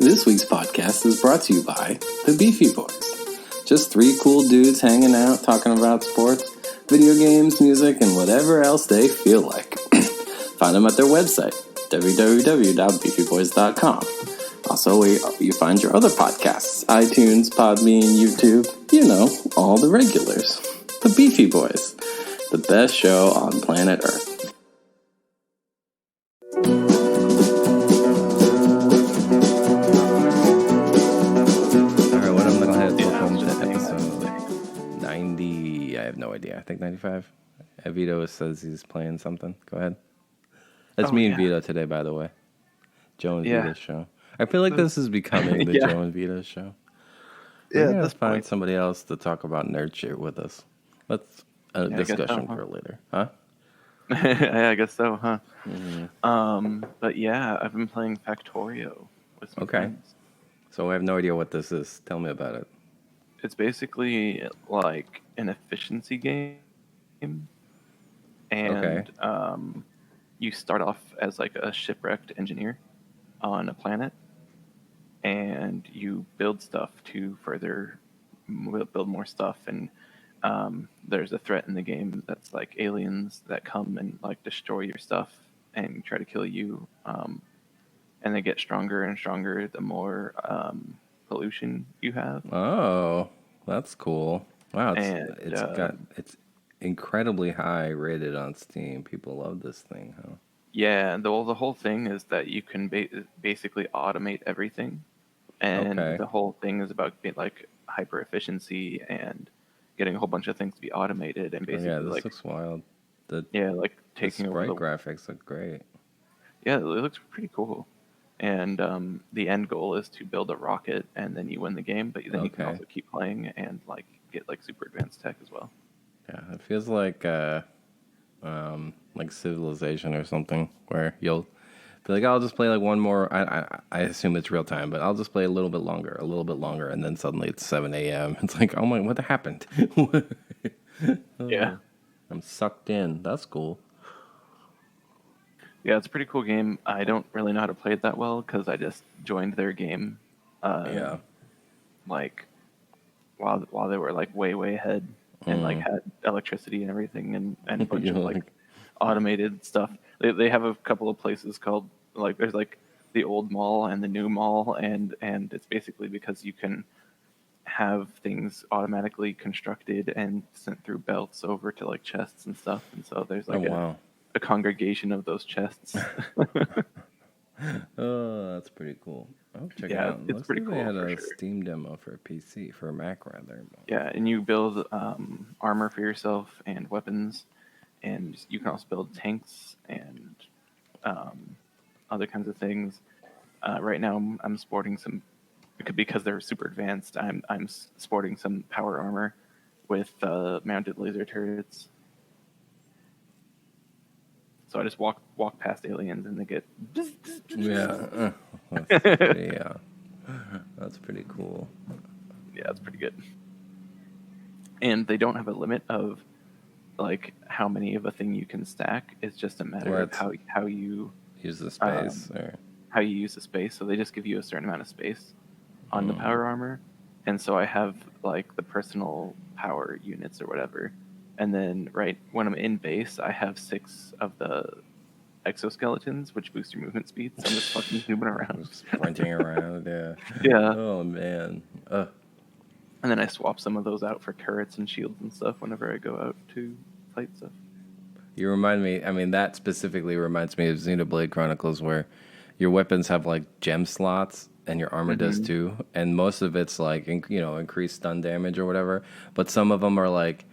This week's podcast is brought to you by the Beefy Boys. Just three cool dudes hanging out, talking about sports, video games, music, and whatever else they feel like. Find them at their website, www.beefyboys.com. Also, where you find your other podcasts, iTunes, Podbean, YouTube, you know, all the regulars. The Beefy Boys, the best show on planet Earth. No idea. I think 95. Vito says he's playing something. Go ahead. That's me and Vito today, by the way. Joe and Vito's show. I feel like this is becoming the Joe and Vito show. Yeah, let's find somebody else to talk about nerd shit with us. Let's discussion for later, huh? Yeah, I guess so, huh? Mm-hmm. But yeah, I've been playing Factorio with some friends. So I have no idea what this is. Tell me about it. It's basically like an efficiency game, and you start off as like a shipwrecked engineer on a planet, and you build stuff to further build more stuff. And there's a threat in the game that's like aliens that come and like destroy your stuff and try to kill you, and they get stronger and stronger the more pollution you have. Oh, that's cool. Wow, it's incredibly high rated on Steam. People love this thing, huh? Yeah, the whole thing is that you can basically automate everything, and the whole thing is about being like hyper efficiency and getting a whole bunch of things to be automated and basically this looks wild. Like taking over the graphics look great. Yeah, it looks pretty cool. And the end goal is to build a rocket, and then you win the game. But then you can also keep playing and like get like super advanced tech as well. Yeah, it feels like Civilization or something, where you'll be like, I'll just play like one more. I assume it's real time, but I'll just play a little bit longer, and then suddenly it's 7 a.m. It's like, oh my, what happened? Yeah, I'm sucked in. That's cool. Yeah, it's a pretty cool game. I don't really know how to play it that well because I just joined their game. Like while they were like way ahead and like had electricity and everything and a bunch of like automated stuff. They have a couple of places called like there's like the old mall and the new mall and it's basically because you can have things automatically constructed and sent through belts over to like chests and stuff. And so there's like a congregation of those chests. Oh, that's pretty cool. I'll check it out. It's pretty cool. They had a Steam demo for a PC, for a Mac rather. Yeah, and you build armor for yourself and weapons, and you can also build tanks and other kinds of things. Right now, I'm sporting some because they're super advanced. I'm sporting some power armor with mounted laser turrets. So I just walk past aliens and they get... That's pretty cool. Yeah, that's pretty good. And they don't have a limit of like how many of a thing you can stack. It's just a matter of how you use the space how you use the space. So they just give you a certain amount of space on the power armor. And so I have like the personal power units or whatever. And then right when I'm in base, I have 6 of the exoskeletons, which boost your movement speed. So I'm just fucking zooming around. Sprinting around, yeah. Yeah. Oh, man. And then I swap some of those out for turrets and shields and stuff whenever I go out to fight stuff. You remind me, that specifically reminds me of Xenoblade Chronicles, where your weapons have like gem slots and your armor does too. And most of it's like, increased stun damage or whatever. But some of them are like,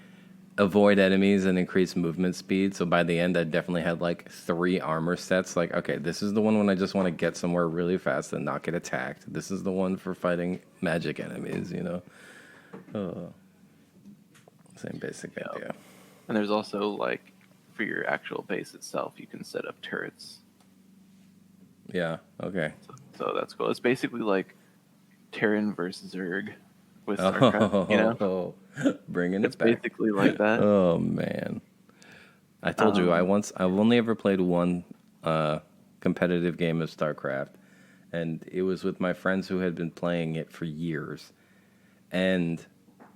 avoid enemies and increase movement speed. So by the end, I definitely had like 3 armor sets. Like, okay, this is the one when I just want to get somewhere really fast and not get attacked. This is the one for fighting magic enemies, Same basic idea. And there's also like, for your actual base itself, you can set up turrets. Yeah, okay. So that's cool. It's basically like Terran versus Zerg with StarCraft, Bringing it back. It's basically like that. Oh, man. I told you, I've only ever played one competitive game of StarCraft, and it was with my friends who had been playing it for years, and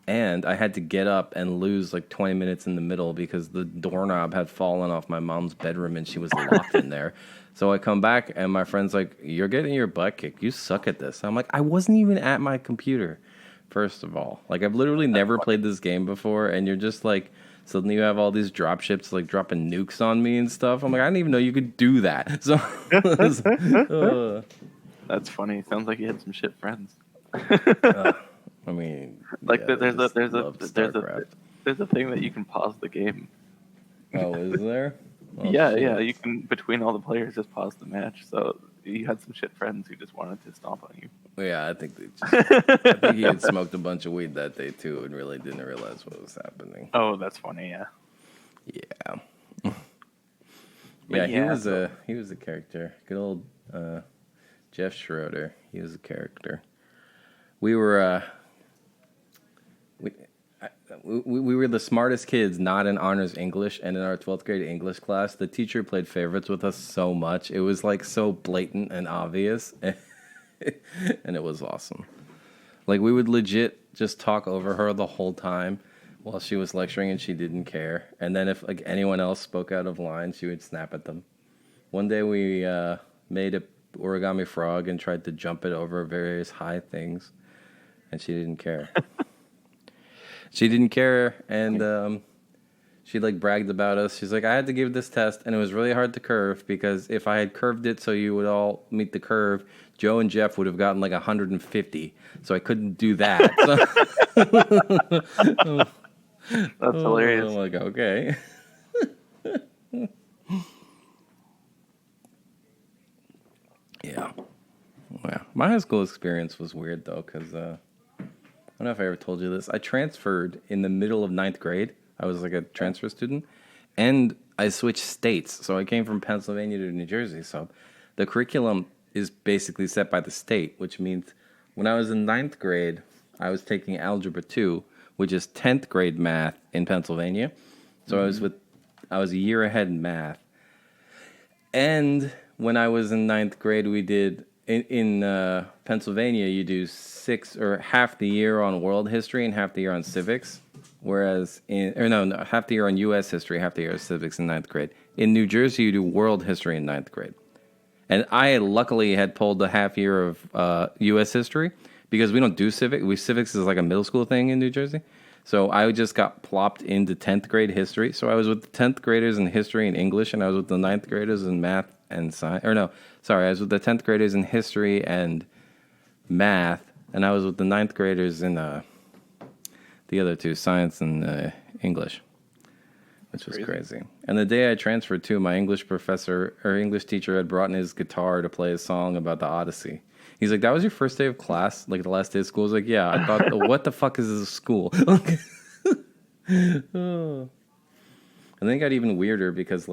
I had to get up and lose like 20 minutes in the middle because the doorknob had fallen off my mom's bedroom and she was locked in there. So I come back and my friend's like, "You're getting your butt kicked. You suck at this." I'm like, "I wasn't even at my computer." First of all, like I've literally never played this game before, and you're just like, suddenly you have all these drop ships like dropping nukes on me and stuff. I'm like, I didn't even know you could do that. So, That's funny. Sounds like you had some shit friends. I mean, Like yeah, there's StarCraft. a thing that you can pause the game. Oh, is there? Oh, Yeah, shit. yeah. You can between all the players just pause the match. So you had some shit friends who just wanted to stomp on you. Yeah, I think I think he had smoked a bunch of weed that day too, and really didn't realize what was happening. Oh, that's funny. Yeah. Yeah, But he was a character. Good old Jeff Schroeder. He was a character. We were we were the smartest kids, not in honors English, and in our 12th grade English class, the teacher played favorites with us so much. It was like so blatant and obvious, and it was awesome. Like we would legit just talk over her the whole time while she was lecturing, and she didn't care. And then if like anyone else spoke out of line, she would snap at them. One day we made a origami frog and tried to jump it over various high things, and she didn't care. She didn't care, and she like bragged about us. She's like, I had to give this test, and it was really hard to curve because if I had curved it so you would all meet the curve, Joe and Jeff would have gotten like 150. So I couldn't do that. That's hilarious. I'm like, okay. Yeah. Wow. My high school experience was weird though, because I don't know if I ever told you this. I transferred in the middle of 9th grade. I was like a transfer student, and I switched states. So I came from Pennsylvania to New Jersey. So the curriculum is basically set by the state, which means when I was in 9th grade, I was taking Algebra 2, which is 10th grade math in Pennsylvania. So I was a year ahead in math. And when I was in 9th grade, we did in Pennsylvania, you do half the year on world history and half the year on civics. Whereas half the year on U.S. history, half the year on civics in 9th grade. In New Jersey, you do world history in 9th grade. And I luckily had pulled the half year of U.S. history because we don't do civics. Civics is like a middle school thing in New Jersey. So I just got plopped into 10th grade history. So I was with the 10th graders in history and English, and I was with the 9th graders in math and science. I was with the 10th graders in history and math, and I was with the 9th graders in the other two, science and English, which was crazy. And the day I transferred to, my English teacher had brought in his guitar to play a song about the Odyssey. He's like, "That was your first day of class? Like the last day of school?" I was like, "Yeah." I thought, what the fuck is this school? Oh. And then it got even weirder because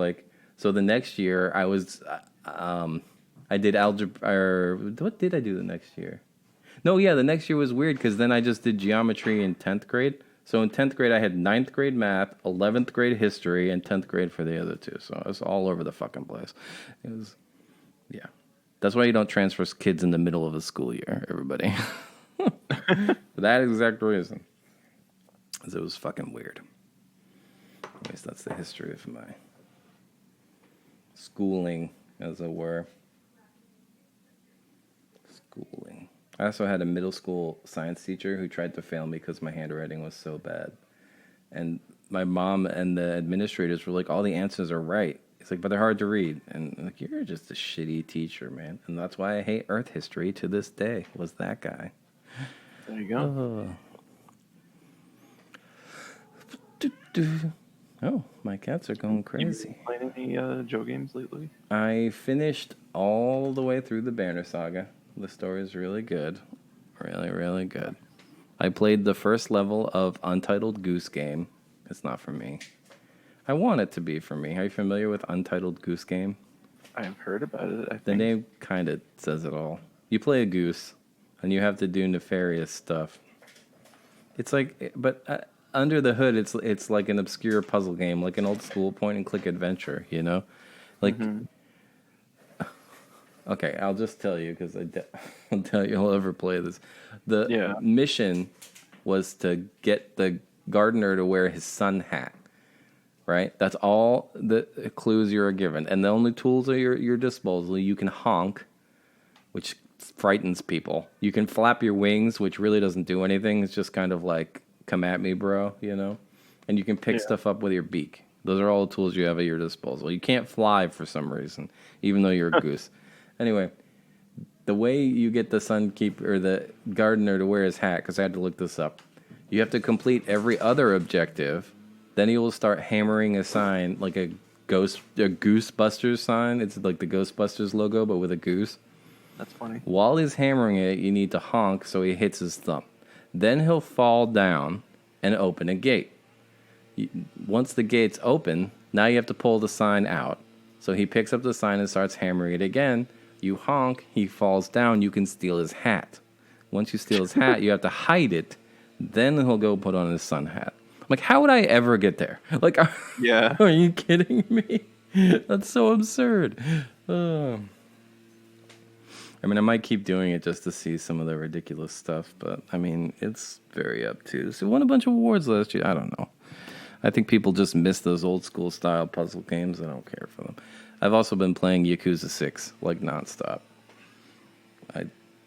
so the next year I was, I did algebra, or what did I do the next year? No, yeah, the next year was weird because then I just did geometry in 10th grade. So in 10th grade, I had 9th grade math, 11th grade history, and 10th grade for the other two. So I was all over the fucking place. It was, yeah. That's why you don't transfer kids in the middle of the school year, everybody. For that exact reason. Because it was fucking weird. At least that's the history of my schooling, as it were. Schooling. I also had a middle school science teacher who tried to fail me because my handwriting was so bad. And my mom and the administrators were like, all the answers are right. It's like, but they're hard to read. And like, you're just a shitty teacher, man. And that's why I hate Earth history to this day, was that guy. There you go. Oh, my cats are going crazy. You been playing any Joe games lately? I finished all the way through the Banner Saga. The story is really good. Really, really good. I played the first level of Untitled Goose Game. It's not for me. I want it to be for me. Are you familiar with Untitled Goose Game? I have heard about it, I think. The name kind of says it all. You play a goose, and you have to do nefarious stuff. It's like, but under the hood, it's like an obscure puzzle game, like an old school point-and-click adventure, you know? Like, Okay, I'll just tell you because I'll tell you I'll ever play this. The Yeah. mission was to get the gardener to wear his sun hat. Right? That's all the clues you're given. And the only tools at your disposal. You can honk, which frightens people. You can flap your wings, which really doesn't do anything. It's just kind of like, come at me, bro, you know? And you can pick stuff up with your beak. Those are all the tools you have at your disposal. You can't fly for some reason, even though you're a goose. Anyway, the way you get the sunkeeper or the gardener to wear his hat, because I had to look this up, you have to complete every other objective. Then he will start hammering a sign, like a Goosebusters sign. It's like the Ghostbusters logo, but with a goose. That's funny. While he's hammering it, you need to honk so he hits his thumb. Then he'll fall down and open a gate. Once the gate's open, now you have to pull the sign out. So he picks up the sign and starts hammering it again. You honk, he falls down, you can steal his hat. Once you steal his hat, you have to hide it. Then he'll go put on his sun hat. Like, how would I ever get there? Like, Yeah. are you kidding me? That's so absurd. I mean, I might keep doing it just to see some of the ridiculous stuff, but I mean, it's very up to. So, won a bunch of awards last year. I don't know. I think people just miss those old school style puzzle games. I don't care for them. I've also been playing Yakuza 6 like nonstop.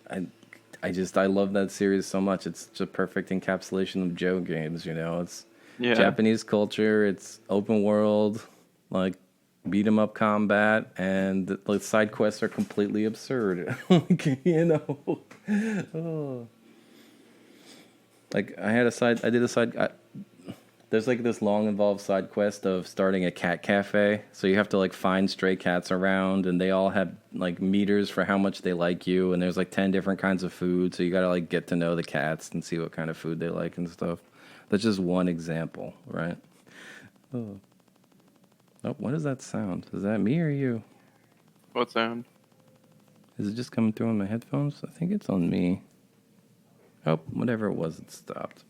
I love that series so much. It's just a perfect encapsulation of Joe games. You know, it's Japanese culture. It's open world, like beat 'em up combat, and the side quests are completely absurd. You know, oh. Like I did a side. There's like this long involved side quest of starting a cat cafe. So you have to like find stray cats around, and they all have like meters for how much they like you. And there's like 10 different kinds of food. So you got to like get to know the cats and see what kind of food they like and stuff. That's just one example, right? Oh, what is that sound? Is that me or you? What sound? Is it just coming through on my headphones? I think it's on me. Oh, whatever it was, it stopped.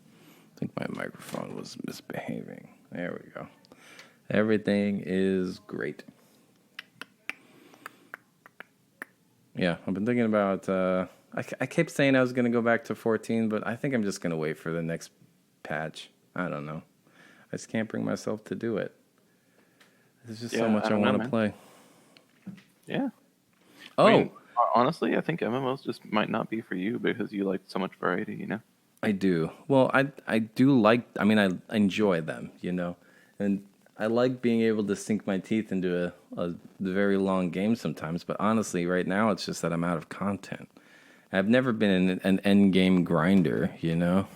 I think my microphone was misbehaving. There we go. Everything is great. Yeah, I've been thinking about... I kept saying I was going to go back to 14, but I think I'm just going to wait for the next patch. I don't know. I just can't bring myself to do it. There's just so much I want to play. Yeah. Oh! I mean, honestly, I think MMOs just might not be for you because you like so much variety, you know? I do. Well, I do like... I mean, I enjoy them, you know? And I like being able to sink my teeth into a very long game sometimes, but honestly, right now, it's just that I'm out of content. I've never been an end game grinder, you know?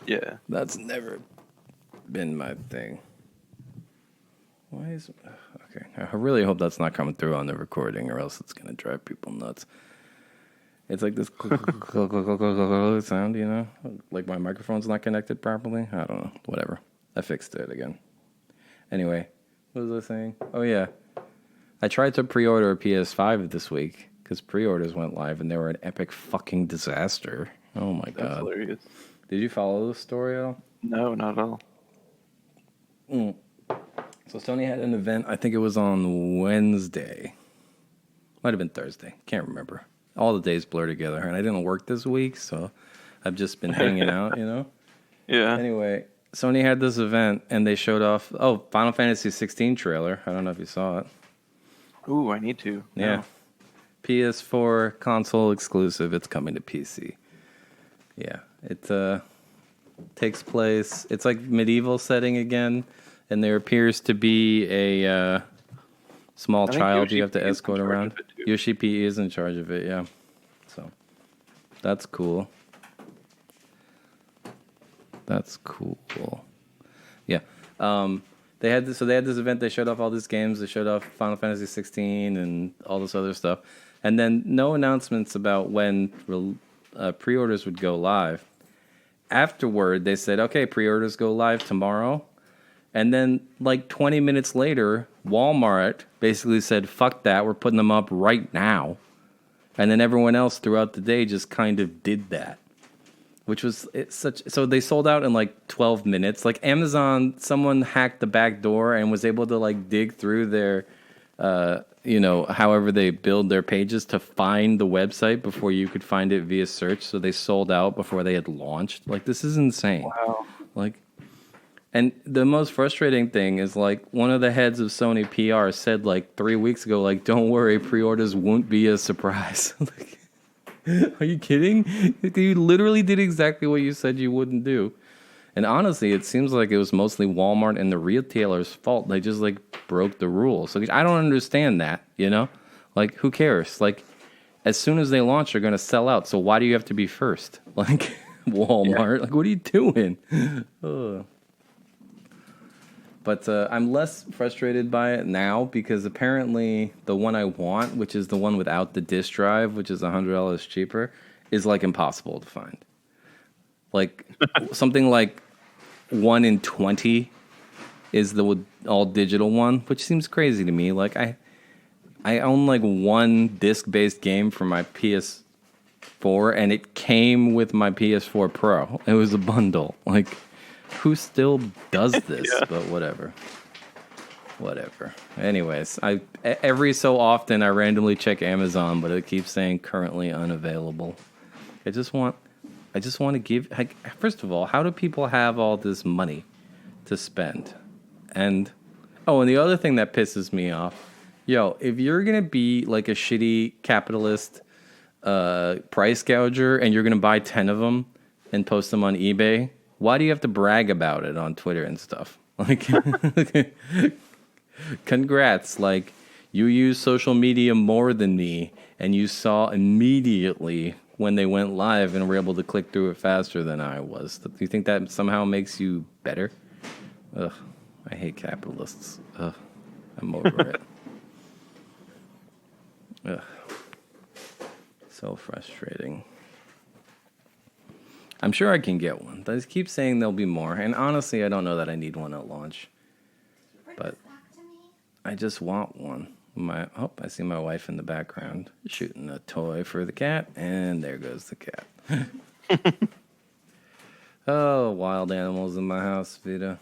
Yeah. That's never been my thing. Why is... Okay, I really hope that's not coming through on the recording, or else it's going to drive people nuts. It's like this sound, you know? Like my microphone's not connected properly. I don't know. Whatever. I fixed it again. Anyway, what was I saying? Oh, yeah. I tried to pre-order a PS5 this week because pre-orders went live and they were an epic fucking disaster. Oh, my God. That's hilarious. Did you follow the story at all? No, not at all. So Sony had an event. I think it was on Wednesday. Might have been Thursday. Can't remember. All the days blur together. And I didn't work this week, so I've just been hanging out, you know? Yeah. Anyway, Sony had this event, and they showed off... Oh, Final Fantasy 16 trailer. I don't know if you saw it. Ooh, I need to. Yeah. No. PS4 console exclusive. It's coming to PC. Yeah. It takes place... It's like medieval setting again, and there appears to be a small child you have to escort around. Yoshi P is in charge of it, yeah. So, that's cool. That's cool. Yeah. They had this event. They showed off all these games. They showed off Final Fantasy 16 and all this other stuff. And then no announcements about when pre-orders would go live. Afterward, they said, okay, pre-orders go live tomorrow. And then like 20 minutes later, Walmart basically said, fuck that, we're putting them up right now. And then everyone else throughout the day just kind of did that. Which was so they sold out in like 12 minutes. Like Amazon, someone hacked the back door and was able to like dig through their however they build their pages to find the website before you could find it via search. So they sold out before they had launched. Like, this is insane. Wow. Like, and the most frustrating thing is, like, one of the heads of Sony PR said, like, 3 weeks ago, like, don't worry, pre-orders won't be a surprise. Like, are you kidding? You literally did exactly what you said you wouldn't do. And honestly, it seems like it was mostly Walmart and the retailer's fault. They just, like, broke the rules. Like, I don't understand that, Like, who cares? Like, as soon as they launch, they're going to sell out. So why do you have to be first? Like, Walmart. Like, what are you doing? Ugh. But I'm less frustrated by it now because apparently the one I want, which is the one without the disk drive, which is $100 cheaper, is, like, impossible to find. Like, something like 1 in 20 is the all digital one, which seems crazy to me. Like, I own, like, one disc-based game for my PS4, and it came with my PS4 Pro. It was a bundle. Like, who still does this? Yeah. But whatever. Anyways, every so often I randomly check Amazon, but it keeps saying currently unavailable. I just want to give. Like, first of all, how do people have all this money to spend? And the other thing that pisses me off, if you're gonna be like a shitty capitalist price gouger and you're gonna buy 10 of them and post them on eBay, why do you have to brag about it on Twitter and stuff? Like, congrats! Like, you use social media more than me, and you saw immediately when they went live and were able to click through it faster than I was. Do you think that somehow makes you better? Ugh, I hate capitalists. Ugh, I'm over it. Ugh, so frustrating. I'm sure I can get one. They keep saying there'll be more, and honestly, I don't know that I need one at launch. But I just want one. I see my wife in the background shooting a toy for the cat, and there goes the cat. Oh, wild animals in my house, Vita.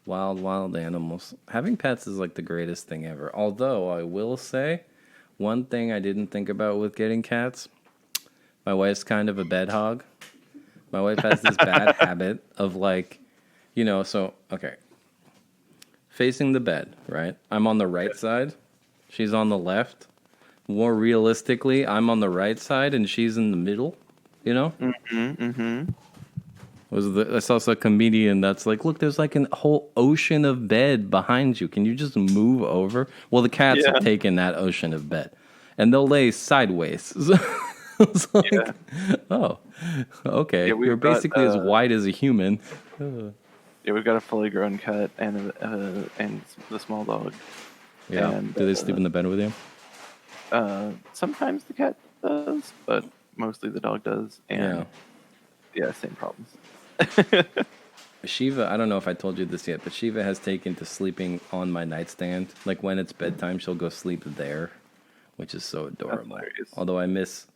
Wild animals. Having pets is like the greatest thing ever. Although I will say, one thing I didn't think about with getting cats, my wife's kind of a bed hog. My wife has this bad habit of, like, okay. Facing the bed, right? I'm on the right side. She's on the left. More realistically, I'm on the right side and she's in the middle, I saw a comedian that's like, look, there's like a whole ocean of bed behind you. Can you just move over? Well, the cats have taken that ocean of bed and they'll lay sideways. It's like, oh, okay. Yeah, you're basically as wide as a human. Yeah, we've got a fully grown cat and the small dog. Yeah. And, do they sleep in the bed with you? Sometimes the cat does, but mostly the dog does. And same problems. Shiva, I don't know if I told you this yet, but Shiva has taken to sleeping on my nightstand. Like, when it's bedtime, she'll go sleep there, which is so adorable. Although I miss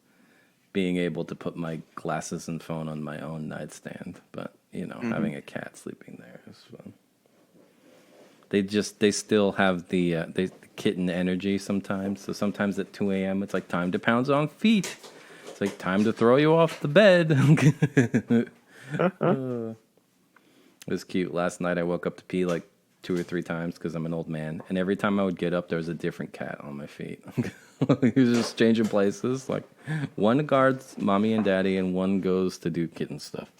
being able to put my glasses and phone on my own nightstand. But, having a cat sleeping there is fun. They still have the kitten energy sometimes. So sometimes at 2 a.m., it's like time to pounce on feet. It's like time to throw you off the bed. It was cute. Last night I woke up to pee like 2 or 3 times because I'm an old man. And every time I would get up, there was a different cat on my feet. He was just changing places. Like, one guards mommy and daddy and one goes to do kitten stuff,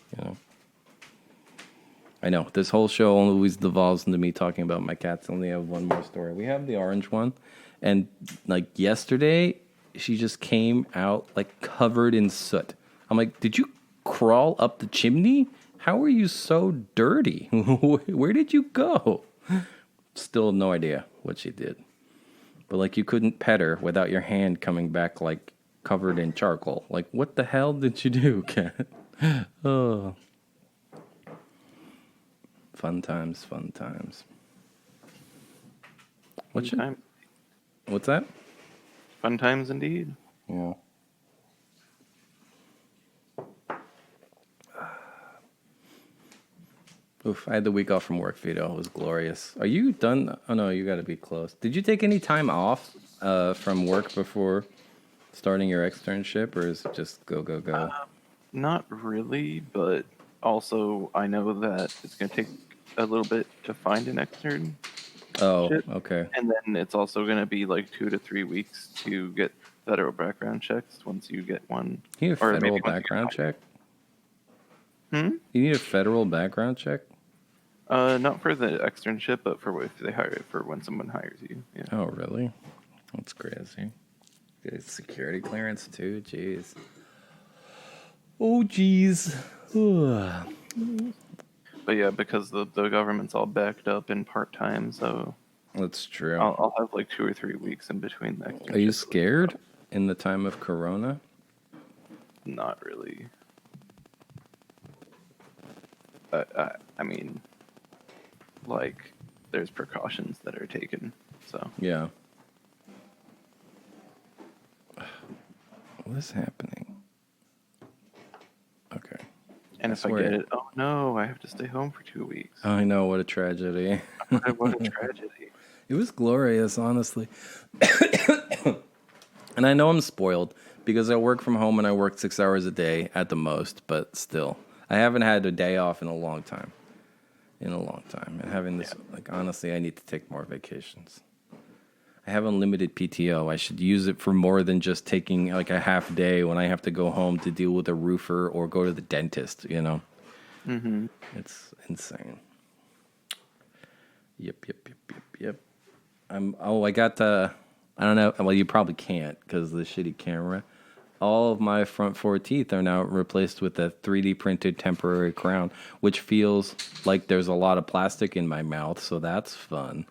I know. This whole show always devolves into me talking about my cats. I only have one more story. We have the orange one. And, like, yesterday, she just came out, like, covered in soot. I'm like, did you crawl up the chimney? How are you so dirty? Where did you go? Still no idea what she did. But, like, you couldn't pet her without your hand coming back, like, covered in charcoal. Like, what the hell did you do, cat? Oh. Fun times. What's that? Fun times indeed. Yeah. Oof, I had the week off from work, Vito. It was glorious. Are you done? Oh no, you got to be close. Did you take any time off from work before starting your externship, or is it just go go go? Not really, but also I know that it's going to take a little bit to find an externship, Oh, okay. and then it's also going to be like 2 to 3 weeks to get federal background checks once you get one, You need a or federal maybe once you background get check? hired. You need a federal background check? Not for the externship, but for if they hire it, for when someone hires you. Yeah. Oh, really? That's crazy. Good security clearance too. Jeez. Oh, jeez. But yeah, because the government's all backed up in part time, so That's true. I'll have like 2 or 3 weeks in between the Are you externships. scared in the time of Corona? Not really. I mean, like, there's precautions that are taken, so. Yeah. What is happening? Okay. And if I swear. get it, oh no, I have to stay home for 2 weeks. I know, what a tragedy. What a tragedy. It was glorious, honestly. And I know I'm spoiled because I work from home and I work 6 hours a day at the most, but still. I haven't had a day off in a long time. And having this, like, honestly, I need to take more vacations. I have unlimited PTO. I should use it for more than just taking like a half day when I have to go home to deal with a roofer or go to the dentist, you know? Mm-hmm. It's insane. Yep. I got I don't know. Well, you probably can't because of the shitty camera. All of my front four teeth are now replaced with a 3D printed temporary crown, which feels like there's a lot of plastic in my mouth, so that's fun.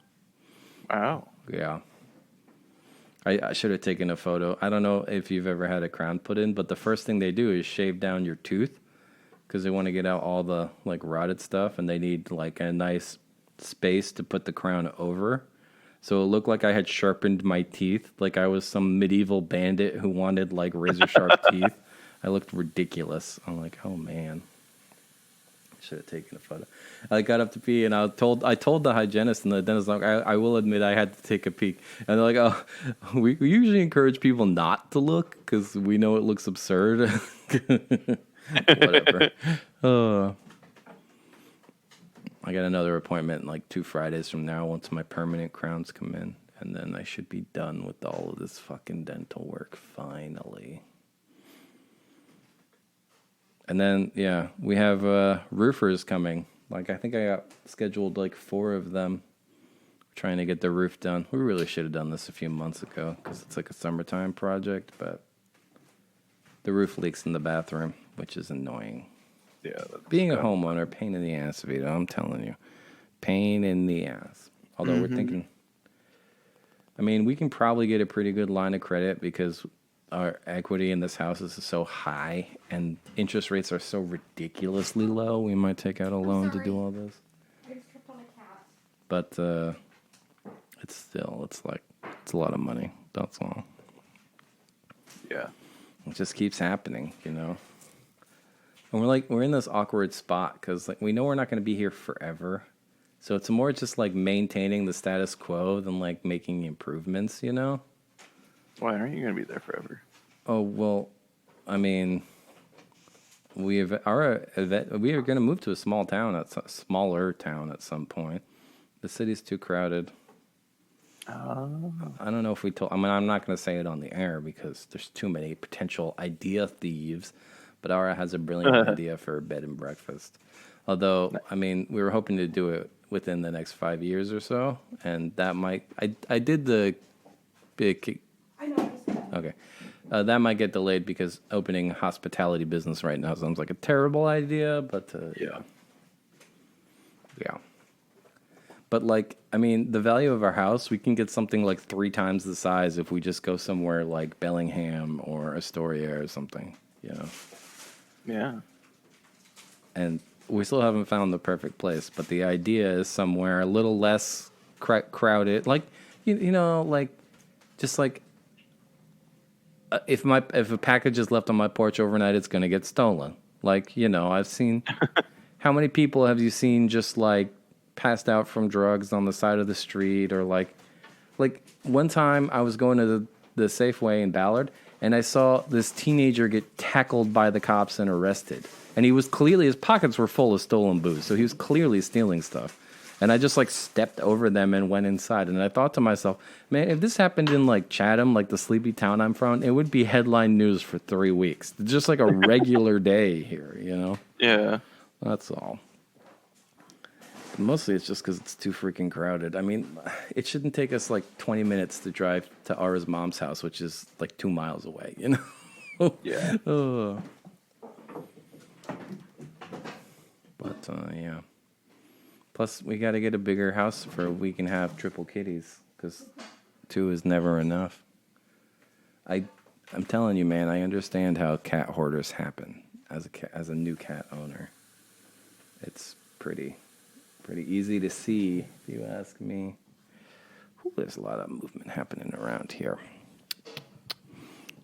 Wow. Yeah. I should have taken a photo. I don't know if you've ever had a crown put in, but the first thing they do is shave down your tooth because they want to get out all the like rotted stuff, and they need like a nice space to put the crown over. So it looked like I had sharpened my teeth, like I was some medieval bandit who wanted like razor sharp teeth. I looked ridiculous. I'm like, oh man, I should have taken a photo. I got up to pee, and I told the hygienist and the dentist, like, I will admit I had to take a peek. And they're like, oh, we usually encourage people not to look because we know it looks absurd. Whatever. I got another appointment in like 2 Fridays from now once my permanent crowns come in. And then I should be done with all of this fucking dental work finally. And then, yeah, we have roofers coming. Like, I think I got scheduled like 4 of them trying to get the roof done. We really should have done this a few months ago because it's like a summertime project, but the roof leaks in the bathroom, which is annoying. Yeah. Being a homeowner, pain in the ass, Vito, I'm telling you. Pain in the ass. Although we're thinking, I mean, we can probably get a pretty good line of credit because our equity in this house is so high and interest rates are so ridiculously low. We might take out a loan to do all this. I just tripped on a cat. But it's a lot of money. That's all. Yeah. It just keeps happening, you know. And we're in this awkward spot because like we know we're not going to be here forever, so it's more just like maintaining the status quo than like making improvements, you know. Why aren't you going to be there forever? Oh well, I mean, we are going to move to a smaller town at some point. The city's too crowded. I don't know if we told. I mean, I'm not going to say it on the air because there's too many potential idea thieves. But Aura has a brilliant idea for a bed and breakfast. Although, I mean, we were hoping to do it within the next 5 years or so, and that might. I did the big. I know. Okay, that might get delayed because opening a hospitality business right now sounds like a terrible idea. But yeah. But like, I mean, the value of our house, we can get something like 3 times the size if we just go somewhere like Bellingham or Astoria or something. You know. Yeah. And we still haven't found the perfect place, but the idea is somewhere a little less crowded. Like, you know, like, just like, if a package is left on my porch overnight, it's going to get stolen. Like, you know, I've seen how many people have you seen just like passed out from drugs on the side of the street, or like one time I was going to the Safeway in Ballard, and I saw this teenager get tackled by the cops and arrested. And he was clearly, his pockets were full of stolen booze, so he was clearly stealing stuff. And I just like stepped over them and went inside. And I thought to myself, man, if this happened in like Chatham, like the sleepy town I'm from, it would be headline news for 3 weeks. Just like a regular day here, you know? Yeah. That's all. But mostly it's just because it's too freaking crowded. I mean, it shouldn't take us like 20 minutes to drive to Ara's mom's house, which is like 2 miles away, you know? Yeah. Oh. But, yeah. Plus, we got to get a bigger house for we can have triple kitties, because 2 is never enough. I'm telling you, man, I understand how cat hoarders happen as a new cat owner. It's pretty easy to see, if you ask me. Ooh, there's a lot of movement happening around here.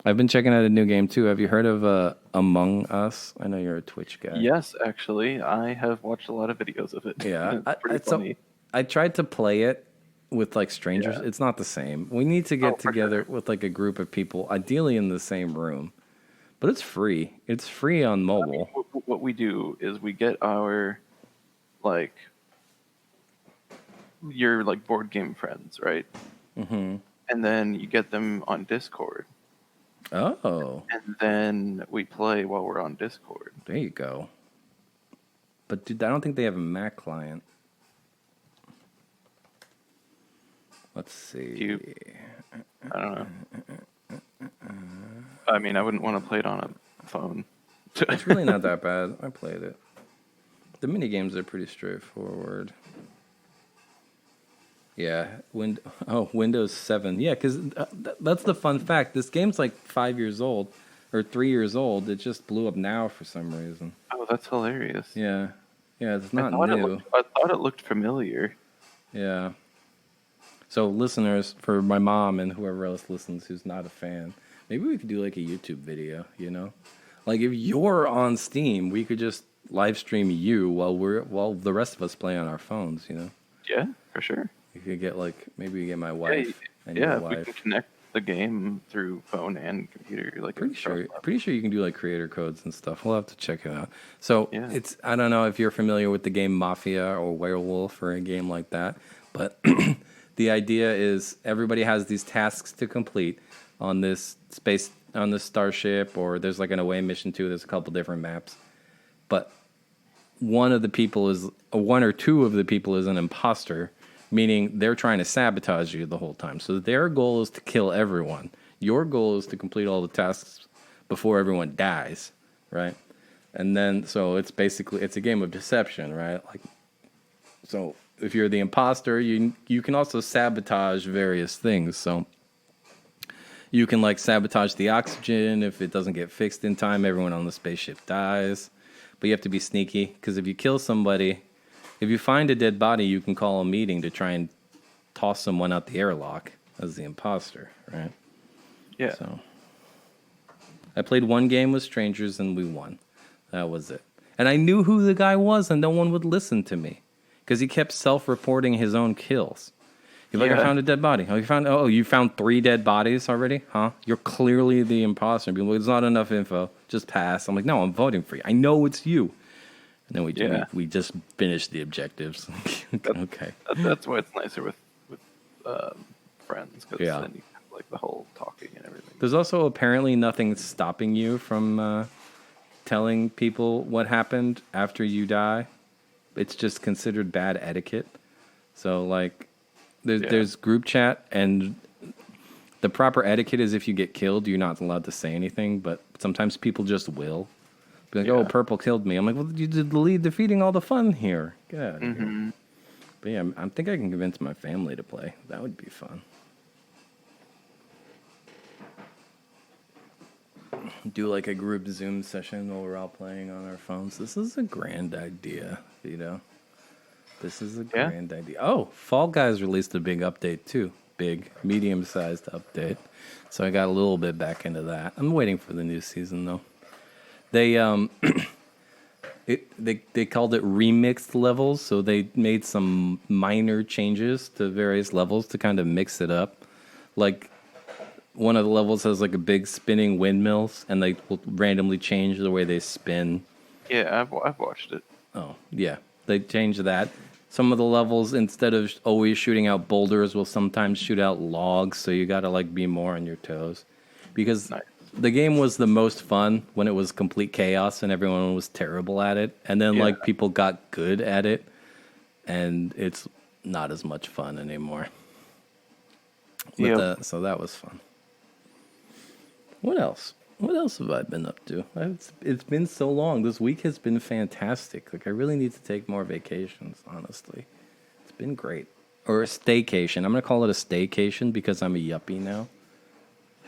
I've been checking out a new game, too. Have you heard of Among Us? I know you're a Twitch guy. Yes, actually, I have watched a lot of videos of it. Yeah. It's pretty funny. I tried to play it with, like, strangers. Yeah. It's not the same. We need to get together sure. with, like, a group of people, ideally in the same room. But it's free. It's free on mobile. I mean, what we do is we get our, like, your, like, board game friends, right? Mm-hmm. And then you get them on Discord. Oh. And then we play while we're on Discord. There you go. But, dude, I don't think they have a Mac client. Let's see. I don't know. I mean, I wouldn't want to play it on a phone. It's really not that bad. I played it. The mini games are pretty straightforward. Yeah, Windows 7. Yeah, because that's the fun fact. This game's like 5 years old, or 3 years old. It just blew up now for some reason. Oh, that's hilarious. Yeah, it's not I new. thought it looked familiar. Yeah. So listeners, for my mom and whoever else listens who's not a fan, maybe we could do like a YouTube video, you know? Like if you're on Steam, we could just live stream you while the rest of us play on our phones, you know? Yeah, for sure. You could get maybe get my wife and your if we wife. can connect the game through phone and computer. Like Pretty sure you can do like creator codes and stuff. We'll have to check it out. So I don't know if you're familiar with the game Mafia or Werewolf or a game like that, but the idea is everybody has these tasks to complete on this starship, or there's like an away mission too. There's a couple different maps, but one or two of the people is an imposter, meaning they're trying to sabotage you the whole time. So their goal is to kill everyone. Your goal is to complete all the tasks before everyone dies, right? And then, so it's a game of deception, right? Like, so if you're the imposter, you can also sabotage various things. So you can like sabotage the oxygen. If it doesn't get fixed in time, everyone on the spaceship dies. But you have to be sneaky, because if you kill somebody, if you find a dead body, you can call a meeting to try and toss someone out the airlock as the imposter, right? Yeah. So I played one game with strangers and we won. That was it. And I knew who the guy was, and no one would listen to me because he kept self-reporting his own kills. He's like, I found a dead body. You found 3 dead bodies already? Huh? You're clearly the imposter. Well, there's not enough info. Just pass. I'm like, no, I'm voting for you. I know it's you. And then we just finished the objectives. Okay. That's why it's nicer with friends, because then you have like the whole talking and everything. There's also apparently nothing stopping you from telling people what happened after you die. It's just considered bad etiquette. So like, there's group chat, and the proper etiquette is if you get killed, you're not allowed to say anything. But sometimes people just will. Be like, oh, purple killed me. I'm like, well, you did the lead defeating all the fun here. Get out of here. But yeah, I think I can convince my family to play. That would be fun. Do like a group Zoom session while we're all playing on our phones. This is a grand idea, you know? This is a grand idea. Oh, Fall Guys released a big update too. Big, medium-sized update. So I got a little bit back into that. I'm waiting for the new season though. They it They called it remixed levels, so they made some minor changes to various levels to kind of mix it up. Like one of the levels has like a big spinning windmills, and they will randomly change the way they spin. Yeah, I've watched it. Oh, yeah. They changed that. Some of the levels, instead of always shooting out boulders, will sometimes shoot out logs, so you gotta like be more on your toes. Because Nice. the game was the most fun when it was complete chaos and everyone was terrible at it. And then Yeah. like people got good at it, and it's not as much fun anymore. But Yep. so that was fun. What else? What else have I been up to? It's been so long. This week has been fantastic. Like I really need to take more vacations, honestly. It's been great. Or a staycation. I'm going to call it a staycation because I'm a yuppie now.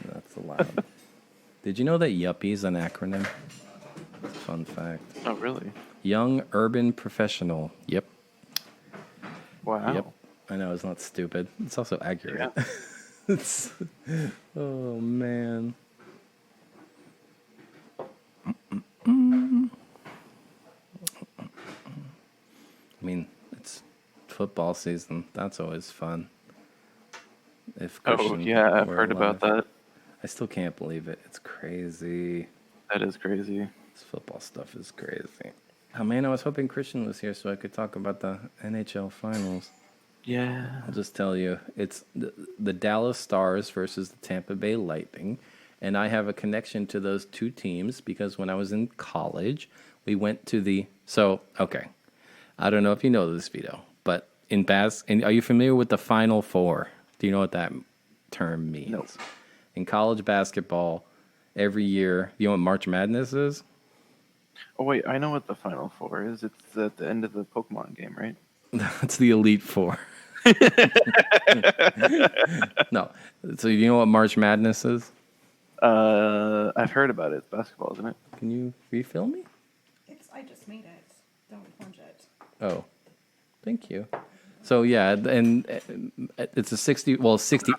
That's allowed. Did you know that Yuppie is an acronym? Fun fact. Oh, really? Young Urban Professional. Yep. Wow. Yep. I know, it's not stupid. It's also accurate. Yeah. Oh, man. I mean, it's football season. That's always fun. If Oh, Christian yeah, I've were heard about alive. that. I still can't believe it. It's crazy. That is crazy. This football stuff is crazy. Oh man, I was hoping Christian was here so I could talk about the NHL finals. Yeah. I'll just tell you, it's the Dallas Stars versus the Tampa Bay Lightning, and I have a connection to those two teams because when I was in college, we went to the okay. I don't know if you know this, Vito, but are you familiar with the Final Four? Do you know what that term means? Nope. In college basketball, every year, you know what March Madness is? Oh, wait, I know what the Final Four is. It's at the end of the Pokemon game, right? That's the Elite Four. No. So you know what March Madness is? I've heard about it. It's basketball, isn't it? Can you refill me? I just made it. Don't plunge it. Oh, thank you. So yeah, and it's a 68.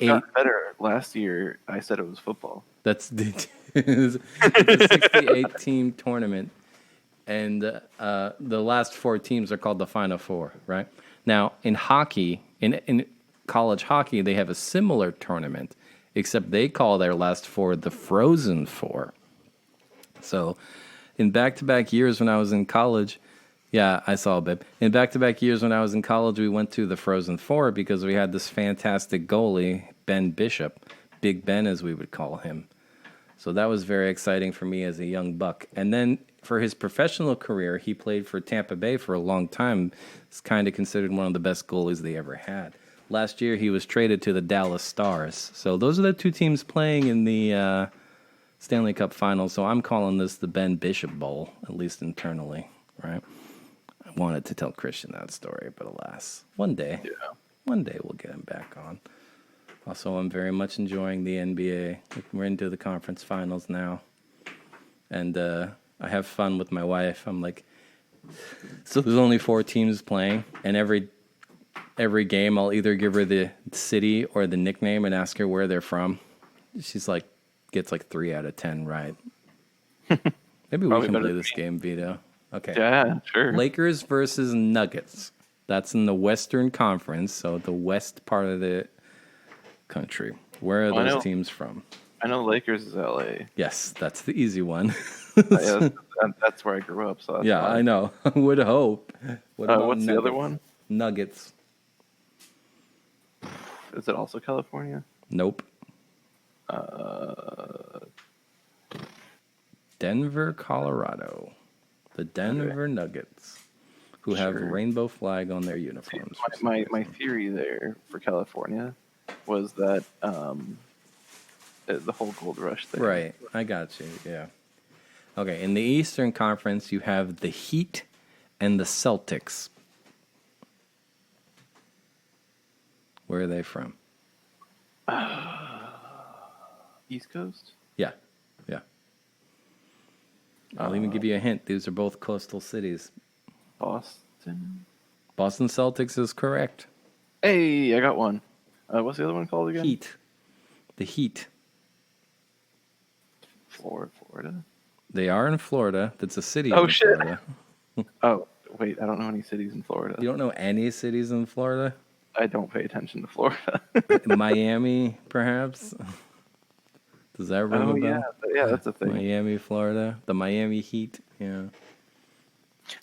Got better. Last year, I said it was football. That's it's a 68 team tournament, and the last four teams are called the Final Four, right? Now in hockey, in college hockey, they have a similar tournament, except they call their last four the Frozen Four. So, in back-to-back years when I was in college. Yeah, I saw it, babe. In back-to-back years when I was in college, we went to the Frozen Four because we had this fantastic goalie, Ben Bishop, Big Ben as we would call him. So that was very exciting for me as a young buck. And then for his professional career, he played for Tampa Bay for a long time. He's kind of considered one of the best goalies they ever had. Last year, he was traded to the Dallas Stars. So those are the two teams playing in the Stanley Cup Finals. So I'm calling this the Ben Bishop Bowl, at least internally, right? Wanted to tell Christian that story, but alas, one day we'll get him back on. Also, I'm very much enjoying the NBA. We're into the conference finals now, and I have fun with my wife. I'm like, so there's only 4 teams playing, and every game I'll either give her the city or the nickname and ask her where they're from. She's like, gets like 3 out of 10 right. Maybe we can play this game, Vito. Okay. Yeah, sure. Lakers versus Nuggets. That's in the Western Conference, so the west part of the country. Where are those teams from? I know Lakers is LA. Yes, that's the easy one. That's where I grew up. So that's yeah, fine. I know. Would hope. What's the other one? Nuggets. Is it also California? Nope. Denver, Colorado. The Denver Nuggets, who have a rainbow flag on their uniforms. My theory there for California was that the whole gold rush thing. Right, I got you, yeah. Okay, in the Eastern Conference, you have the Heat and the Celtics. Where are they from? East Coast? Yeah. I'll even give you a hint. These are both coastal cities. Boston? Boston Celtics is correct. Hey, I got one. What's the other one called again? Heat. The Heat. Florida? They are in Florida. That's a city Oh, in shit. Florida. Oh, wait, I don't know any cities in Florida. You don't know any cities in Florida? I don't pay attention to Florida. Miami, perhaps? Does that ring a Oh, yeah. bell? Yeah, that's a thing. Miami, Florida. The Miami Heat. Yeah.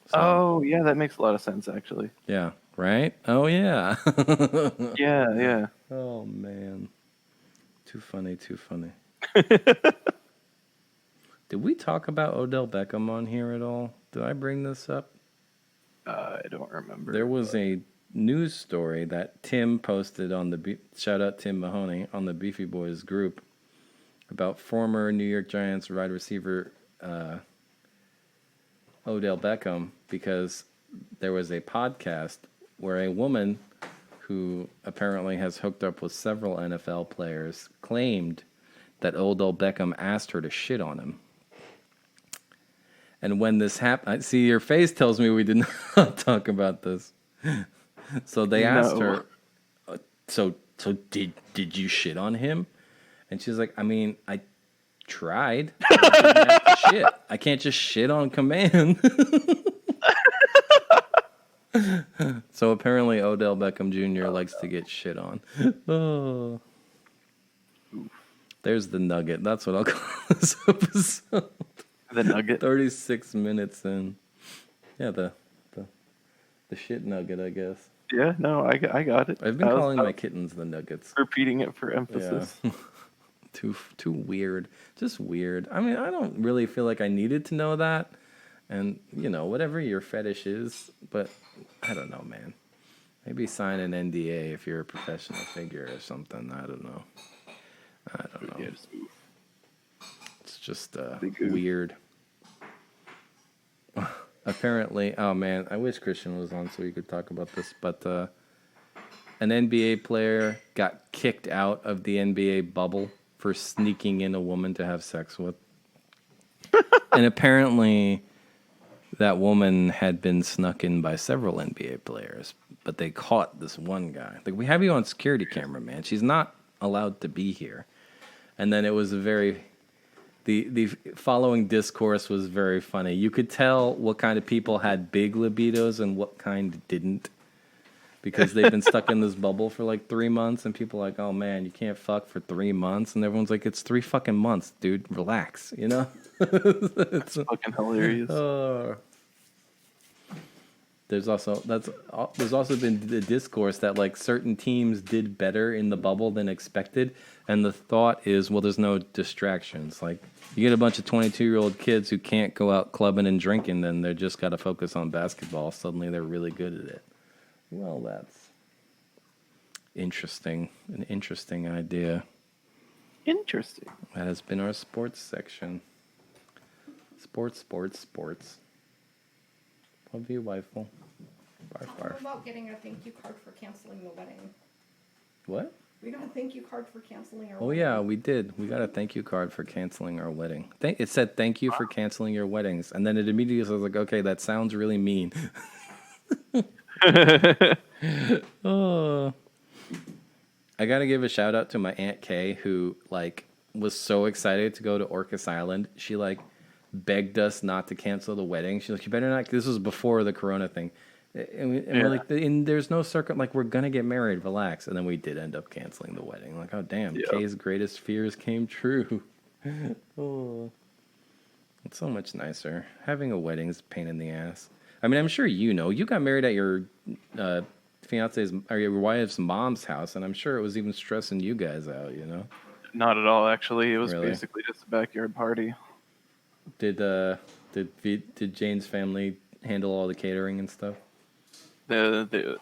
So, Oh, yeah, that makes a lot of sense, actually. yeah. Right? Oh, yeah. Yeah, yeah. Oh, man. Too funny, too funny. Did we talk about Odell Beckham on here at all? Did I bring this up? I don't remember. There was a news story that Tim posted on the shout out Tim Mahoney on the Beefy Boys group about former New York Giants wide receiver Odell Beckham, because there was a podcast where a woman who apparently has hooked up with several NFL players claimed that Odell Beckham asked her to shit on him. And when this happened, I see your face tells me we did not talk about this. So they asked her, so did you shit on him? And she's like, I mean, I tried. I didn't have to shit. I can't just shit on command. So apparently Odell Beckham Jr. likes to get shit on. Oh. There's the nugget. That's what I'll call this episode. The nugget? 36 minutes in. Yeah, the shit nugget, I guess. Yeah, no, I got it. I've been calling my kittens the nuggets. Repeating it for emphasis. Yeah. Too weird. Just weird. I mean, I don't really feel like I needed to know that. And, whatever your fetish is, but I don't know, man. Maybe sign an NDA if you're a professional figure or something. I don't know. It's just weird. Apparently, oh man, I wish Christian was on so we could talk about this, but an NBA player got kicked out of the NBA bubble for sneaking in a woman to have sex with. And apparently that woman had been snuck in by several NBA players, but they caught this one guy. Like, we have you on security camera, man. She's not allowed to be here. And then it was the following discourse was very funny. You could tell what kind of people had big libidos and what kind didn't, because they've been stuck in this bubble for like 3 months, and people are like, oh man, you can't fuck for 3 months, and everyone's like, it's 3 fucking months, dude, relax, It's fucking hilarious. There's also been the discourse that like certain teams did better in the bubble than expected, and the thought is, well, there's no distractions. Like, you get a bunch of 22-year-old kids who can't go out clubbing and drinking, then they're just got to focus on basketball. Suddenly, they're really good at it. Well, that's interesting. An interesting idea. Interesting. That has been our sports section. Sports. Love you, wifeful. Barf, What barf. about getting a thank you card for canceling the wedding? What? We got a thank you card for canceling our Oh, wedding. yeah, we did. We got a thank you card for canceling our wedding. It said, thank you for canceling your weddings. And then it immediately was like, okay, that sounds really mean. Oh. I got to give a shout out to my Aunt Kay, who, like, was so excited to go to Orcas Island. She, like, begged us not to cancel the wedding. She's like, you better not. This was before the Corona thing. And we're like, there's no we're going to get married, relax. And then we did end up canceling the wedding. Like, oh, damn, Kay's greatest fears came true. Oh, it's so much nicer. Having a wedding is a pain in the ass. I mean, I'm sure you got married at your fiance's or your wife's mom's house, and I'm sure it was even stressing you guys out, Not at all, actually. It was Really? basically just a backyard party. Did Jane's family handle all the catering and stuff? The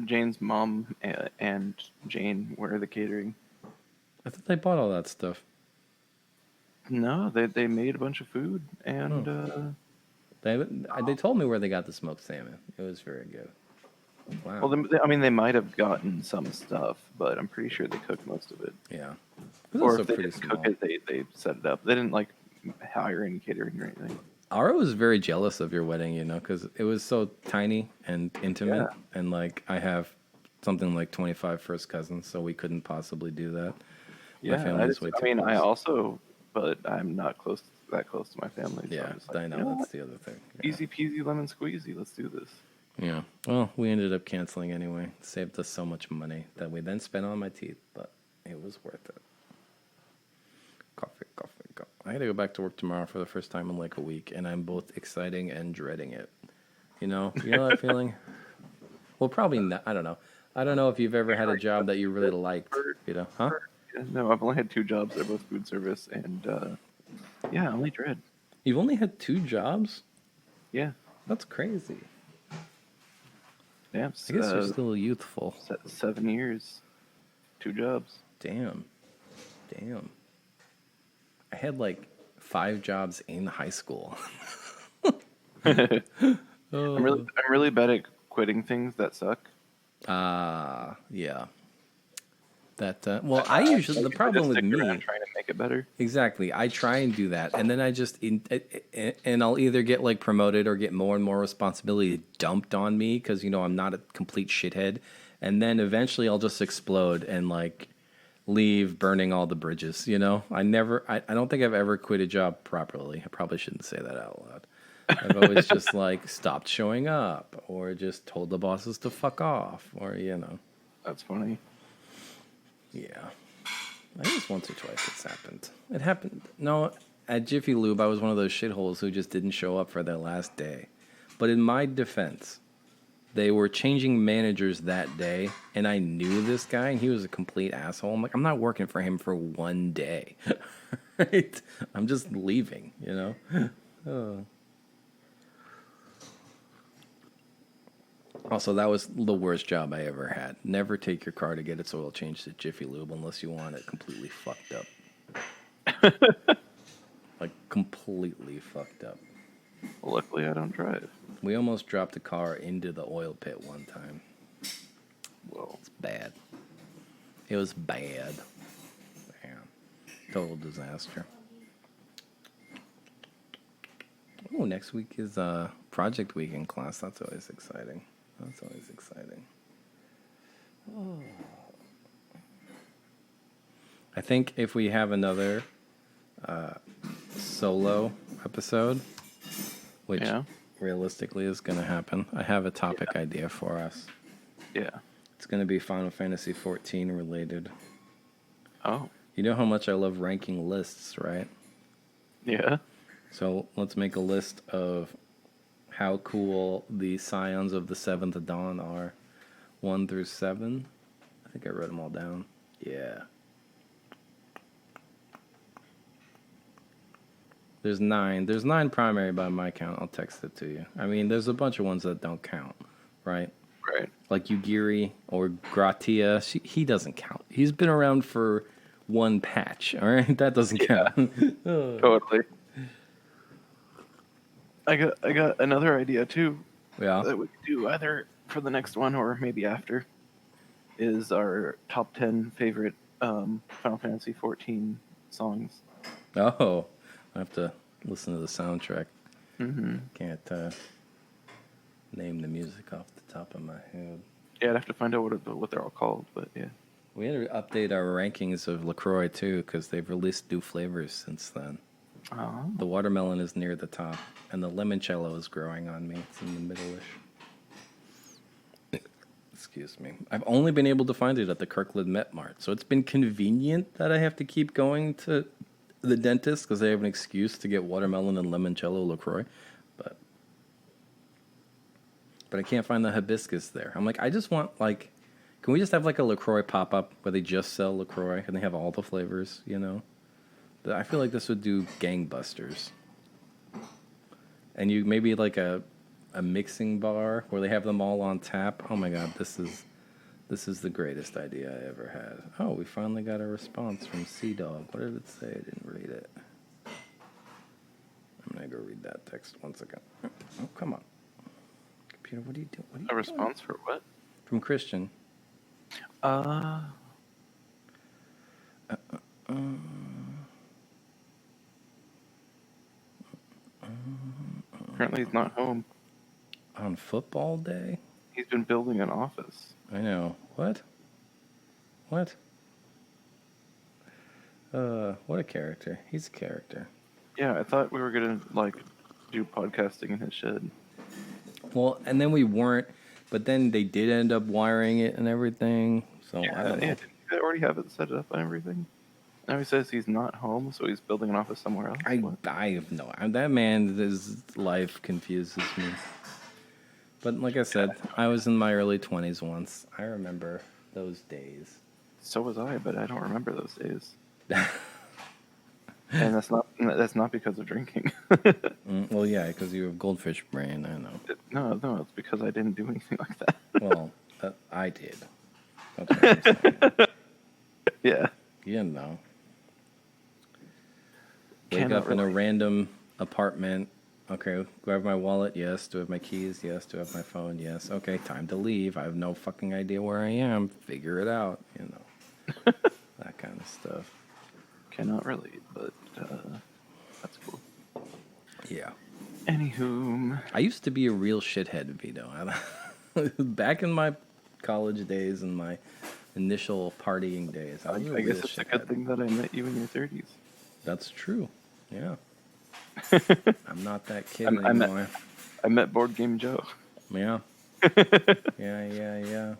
Jane's mom and Jane were the catering. I thought they bought all that stuff. No, they made a bunch of food, and They told me where they got the smoked salmon. It was very good. Wow. well, they might have gotten some stuff, but I'm pretty sure they cooked most of it. Yeah. It was Or also if they pretty didn't small. cook it, they set it up. They didn't like hire any catering or anything. Ara was very jealous of your wedding, because it was so tiny and intimate, Yeah. and like I have something like 25 first cousins, so we couldn't possibly do that. My Yeah, family is way too close. I also, but I'm not close that close to my family. So Yeah, I'm just like, I know, you know that's what? the other thing. Yeah. Easy peasy lemon squeezy. Let's do this. Yeah. Well, we ended up canceling anyway. Saved us so much money that we then spent on my teeth, but it was worth it. Coffee, coffee, coffee. I got to go back to work tomorrow for the first time in like a week, and I'm both exciting and dreading it. You know that feeling? Well, probably not. I don't know. I don't know if you've ever had a job that you really liked. You know, huh? Yeah, no, I've only had 2 jobs. They're both food service, and yeah, only dread. You've only had 2 jobs? Yeah, That's crazy. yeah. I guess you're still youthful. 7 years, 2 jobs. Damn. I had like 5 jobs in high school. I'm really bad at quitting things that suck. Yeah. That well, I usually the problem with me trying to make it better. exactly. I try and do that, and then I just and I'll either get like promoted or get more and more responsibility dumped on me because I'm not a complete shithead, and then eventually I'll just explode and like leave burning all the bridges. I don't think I've ever quit a job properly. I probably shouldn't say that out loud. I've always just like stopped showing up or just told the bosses to fuck off or. That's funny. Yeah. I guess once or twice it's happened. It happened. No, at Jiffy Lube, I was one of those shitholes who just didn't show up for their last day. But in my defense, they were changing managers that day, and I knew this guy, and he was a complete asshole. I'm like, I'm not working for him for one day. Right? I'm just leaving, Oh. Also, that was the worst job I ever had. Never take your car to get its oil changed at Jiffy Lube unless you want it completely fucked up. Like, completely fucked up. Well, luckily, I don't drive. We almost dropped a car into the oil pit one time. Whoa. It's bad. It was bad. Man. Total disaster. Oh, next week is project week in class. That's always exciting. Oh. I think if we have another solo episode, which realistically is going to happen, I have a topic idea for us. Yeah. It's going to be Final Fantasy 14 related. Oh. You know how much I love ranking lists, right? Yeah. So let's make a list of how cool the Scions of the Seventh Dawn are. 1 through 7. I think I wrote them all down. Yeah. There's 9. There's 9 primary by my count. I'll text it to you. I mean, there's a bunch of ones that don't count, right? Right. Like Yugiri or Gratia. He doesn't count. He's been around for one patch, all right? That doesn't count. Totally. I got another idea too. Yeah. That we could do either for the next one or maybe after. Is our top 10 favorite Final Fantasy 14 songs. Oh, I have to listen to the soundtrack. Mm-hmm. Can't name the music off the top of my head. Yeah, I'd have to find out what they're all called, but yeah. We had to update our rankings of LaCroix too, because they've released new flavors since then. Oh. The watermelon is near the top, and the limoncello is growing on me. It's in the middle-ish. Excuse me. I've only been able to find it at the Kirkland Met Mart, so it's been convenient that I have to keep going to the dentist because they have an excuse to get watermelon and limoncello LaCroix, but I can't find the hibiscus there. I'm like, I just want, like, can we just have like a LaCroix pop-up where they just sell LaCroix and they have all the flavors, I feel like this would do gangbusters. And you maybe like a mixing bar where they have them all on tap. Oh my god, this is the greatest idea I ever had. Oh, we finally got a response from Sea Dog. What did it say? I didn't read it. I'm gonna go read that text one second. Oh, come on. Computer, what are you doing? A response for what? From Christian. Apparently he's not home. On football day? He's been building an office. I know. What? What a character. He's a character. Yeah, I thought we were gonna like do podcasting in his shed. Well, and then we weren't, but then they did end up wiring it and everything. So I don't know. Yeah, didn't you already have it set up and everything? Now he says he's not home, so he's building an office somewhere else. I have no. That man, his life confuses me. But like I said, I was in my early 20s once. I remember those days. So was I, but I don't remember those days. And that's not because of drinking. Well, yeah, because you have goldfish brain. I know. No, it's because I didn't do anything like that. Well, I did. That's what I'm saying. Yeah. You know. Wake Cannot up in a relate. random apartment. Okay, grab my wallet. Yes. Do I have my keys? Yes. Do I have my phone? Yes. Okay, time to leave. I have no fucking idea where I am. Figure it out. You know. That kind of stuff. Cannot relate, but that's cool. Yeah. Anywho, I used to be a real shithead, Vito. Back in my college days and my initial partying days, I was a I real guess it's a good shithead. thing that I met you in your 30s. That's true. Yeah. I'm not that kid I met- anymore. I met Board Game Joe. Yeah. Yeah.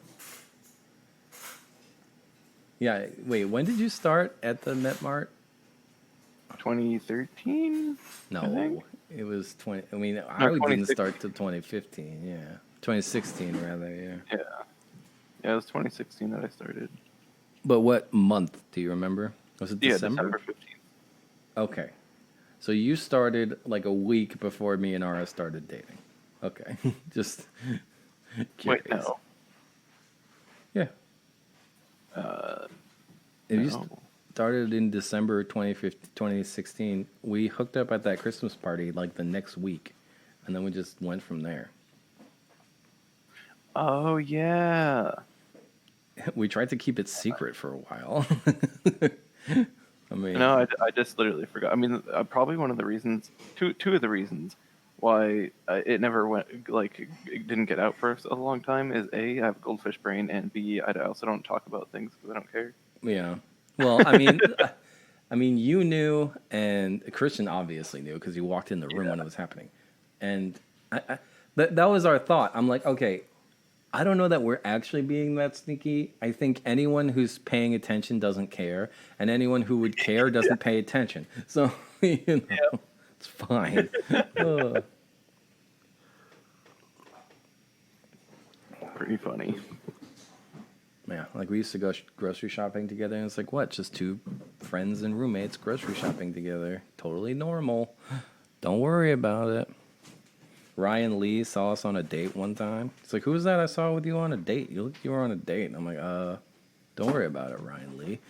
Yeah, wait, when did you start at the MetMart? 2013? I No, think. it was 20. I mean, I No, didn't 2016. start till 2015, yeah. 2016, rather, yeah. Yeah, it was 2016 that I started. But what month do you remember? Was it Yeah, December? December 15th. Okay. So you started like a week before me and Ara started dating. Okay. Just curious. Wait, no. Yeah. If you No. started in December 2016, we hooked up at that Christmas party like the next week, and then we just went from there. Oh, yeah. We tried to keep it secret for a while. I mean, No, I just literally forgot. I mean, probably one of the reasons, two of the reasons why it never went, like, it didn't get out for a long time is A, I have goldfish brain, and B, I also don't talk about things because I don't care. yeah. Well, I mean, you knew, and Christian obviously knew because he walked in the room when it was happening, and that was our thought. I'm like, okay, I don't know that we're actually being that sneaky. I think anyone who's paying attention doesn't care, and anyone who would care doesn't pay attention. So it's fine. Ugh. Pretty funny. Yeah, like we used to go grocery shopping together, and it's like, what? Just two friends and roommates grocery shopping together. Totally normal. Don't worry about it. Ryan Lee saw us on a date one time. It's like, who was that I saw with you on a date? You look, you were on a date. And I'm like, don't worry about it, Ryan Lee.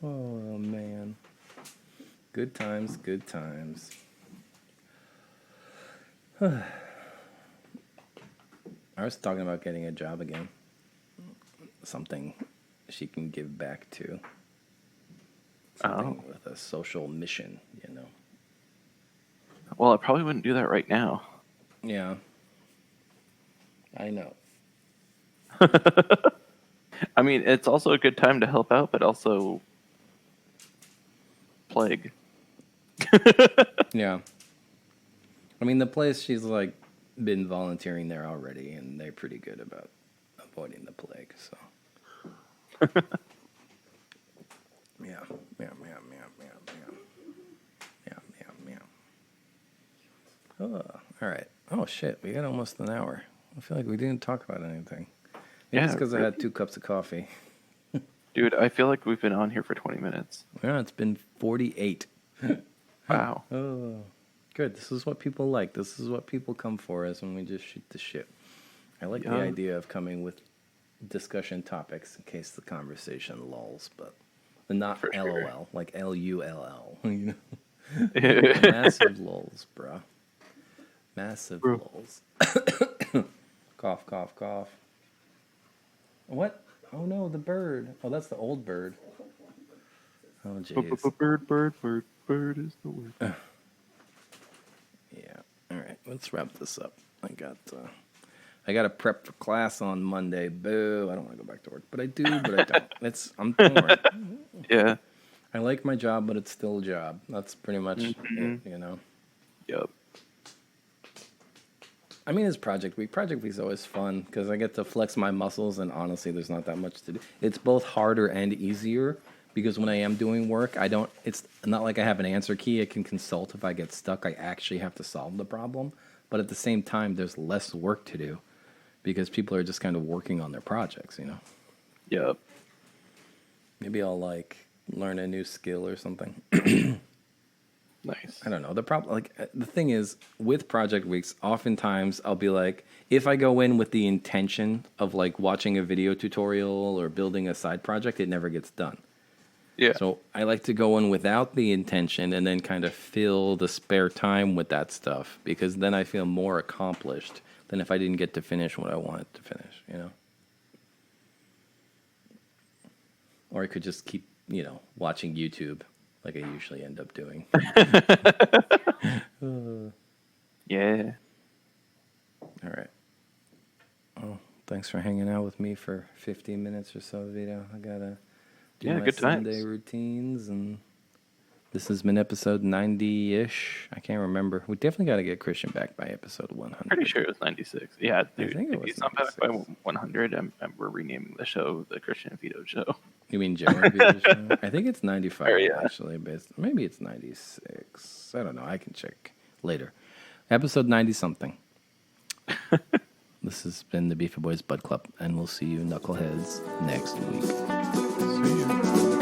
Oh, man. Good times, good times. I was talking about getting a job again. Something she can give back to. Something with a social mission, you know. Well, I probably wouldn't do that right now. Yeah. I know. I mean, it's also a good time to help out, but also plague. Yeah. I mean, the place, she's like been volunteering there already, and they're pretty good about avoiding the plague, so. Yeah. Oh, all right. Oh, shit. We got almost an hour. I feel like we didn't talk about anything. Maybe it's because I had 2 cups of coffee. Dude, I feel like we've been on here for 20 minutes. Yeah, it's been 48. Wow. Oh, good. This is what people like. This is what people come for us when we just shoot the shit. I like the idea of coming with discussion topics in case the conversation lulls, but not For LOL, sure. like LULL. You know? Massive lulls, bruh. Massive lulls. Cough, cough, cough. What? Oh no, the bird. Oh, that's the old bird. Oh, jeez. Bird is the word. Yeah. All right. Let's wrap this up. I got to prep for class on Monday. Boo! I don't want to go back to work, but I do. But I don't. I'm torn. Yeah. I like my job, but it's still a job. That's pretty much it, you know. Yep. I mean, it's Project Week. Project Week's always fun because I get to flex my muscles, and honestly, there's not that much to do. It's both harder and easier because when I am doing work, I don't. It's not like I have an answer key. I can consult if I get stuck. I actually have to solve the problem. But at the same time, there's less work to do because people are just kind of working on their projects, you know. Yep. Maybe I'll like learn a new skill or something. Nice. I don't know. The thing is, with project weeks, oftentimes I'll be like, if I go in with the intention of like watching a video tutorial or building a side project, it never gets done. Yeah. So I like to go in without the intention and then kind of fill the spare time with that stuff because then I feel more accomplished than if I didn't get to finish what I wanted to finish, you know? Or I could just keep, watching YouTube like I usually end up doing. Yeah. All right. Oh, thanks for hanging out with me for 15 minutes or so, Vito. I gotta do my good times. Sunday routines, and this has been episode 90-ish. I can't remember. We definitely got to get Christian back by episode 100. Pretty sure it was 96. Yeah, dude. think it If was he's not back by 96. 100, we're renaming the show the Christian and Vito Show. You mean Joe and Vito's show? I think it's 95, Oh, yeah. actually. Maybe it's 96. I don't know. I can check later. Episode 90-something. This has been the Beefy Boys Bud Club, and we'll see you knuckleheads next week. See you.